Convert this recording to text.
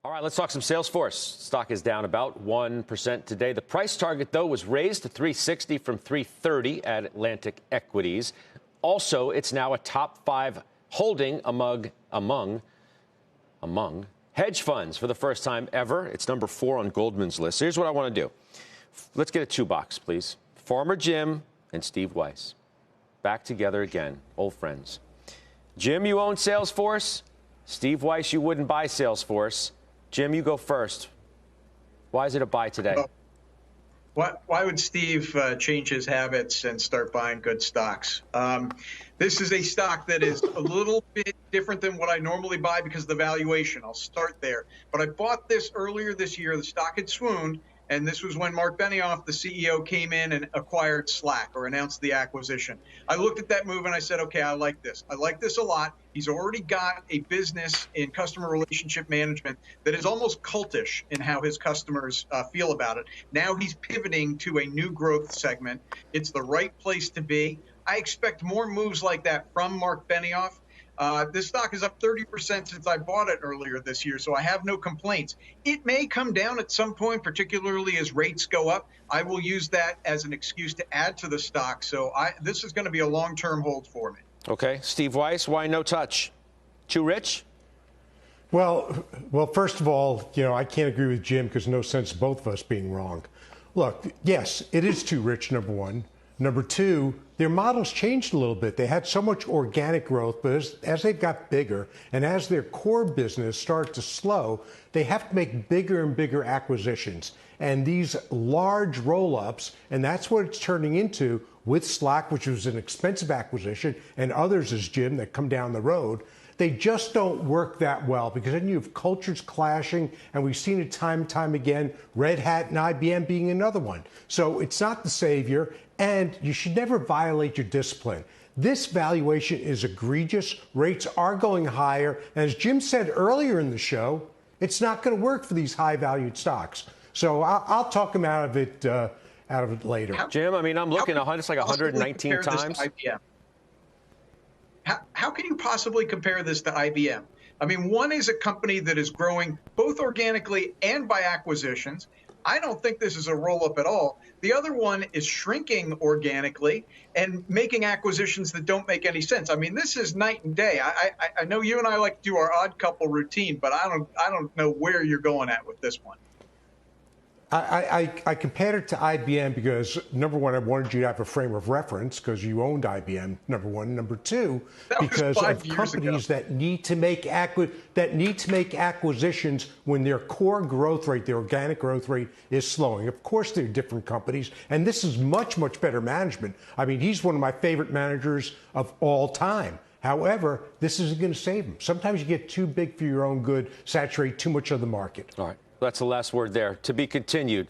All right, let's talk some Salesforce. Stock is down about 1% today. The price target, though, was raised to $360 from $330 at Atlantic Equities. Also, it's now a top 5 holding among hedge funds for the first time ever. It's number 4 on Goldman's list. Here's what I want to do. Let's get a 2-box, please. Farmer Jim and Steve Weiss. Back together again, old friends. Jim, you own Salesforce. Steve Weiss, you wouldn't buy Salesforce. Jim, you go first. Why is it a buy today? Why would Steve change his habits and start buying good stocks? This is a stock that is a little bit different than what I normally buy because of the valuation. I'll start there. But I bought this earlier this year. The stock had swooned, and this was when Mark Benioff, the CEO, came in and acquired Slack or announced the acquisition. I looked at that move and I said, okay, I like this. I like this a lot. He's already got a business in customer relationship management that is almost cultish in how his customers feel about it. Now he's pivoting to a new growth segment. It's the right place to be. I expect more moves like that from Mark Benioff. This stock is up 30% since I bought it earlier this year, so I have no complaints. It may come down at some point, particularly as rates go up. I will use that as an excuse to add to the stock. So this is going to be a long-term hold for me. Okay. Steve Weiss, why no touch? Too rich? Well, first of all, I can't agree with Jim because no sense of both of us being wrong. Look, yes, it is too rich, number one. Number two, their models changed a little bit. They had so much organic growth, but as they've got bigger and as their core business started to slow, they have to make bigger and bigger acquisitions. And these large roll-ups, and that's what it's turning into with Slack, which was an expensive acquisition, and others, as Jim, that come down the road. They just don't work that well because then you have cultures clashing, and we've seen it time and time again, Red Hat and IBM being another one. So it's not the savior, and you should never violate your discipline. This valuation is egregious. Rates are going higher. And as Jim said earlier in the show, it's not going to work for these high-valued stocks. So I'll talk him out of it later. Jim, I mean, I'm looking at it's like 119 times. How can you possibly compare this to IBM? I mean, one is a company that is growing both organically and by acquisitions. I don't think this is a roll-up at all. The other one is shrinking organically and making acquisitions that don't make any sense. I mean, this is night and day. I know you and I like to do our odd couple routine, but I don't know where you're going at with this one. I compared it to IBM because, number one, I wanted you to have a frame of reference because you owned IBM, number one. Number two, because of companies that need to make acquisitions when their core growth rate, their organic growth rate, is slowing. Of course, they're different companies, and this is much, much better management. I mean, he's one of my favorite managers of all time. However, this isn't going to save him. Sometimes you get too big for your own good, saturate too much of the market. All right. That's the last word there. To be continued.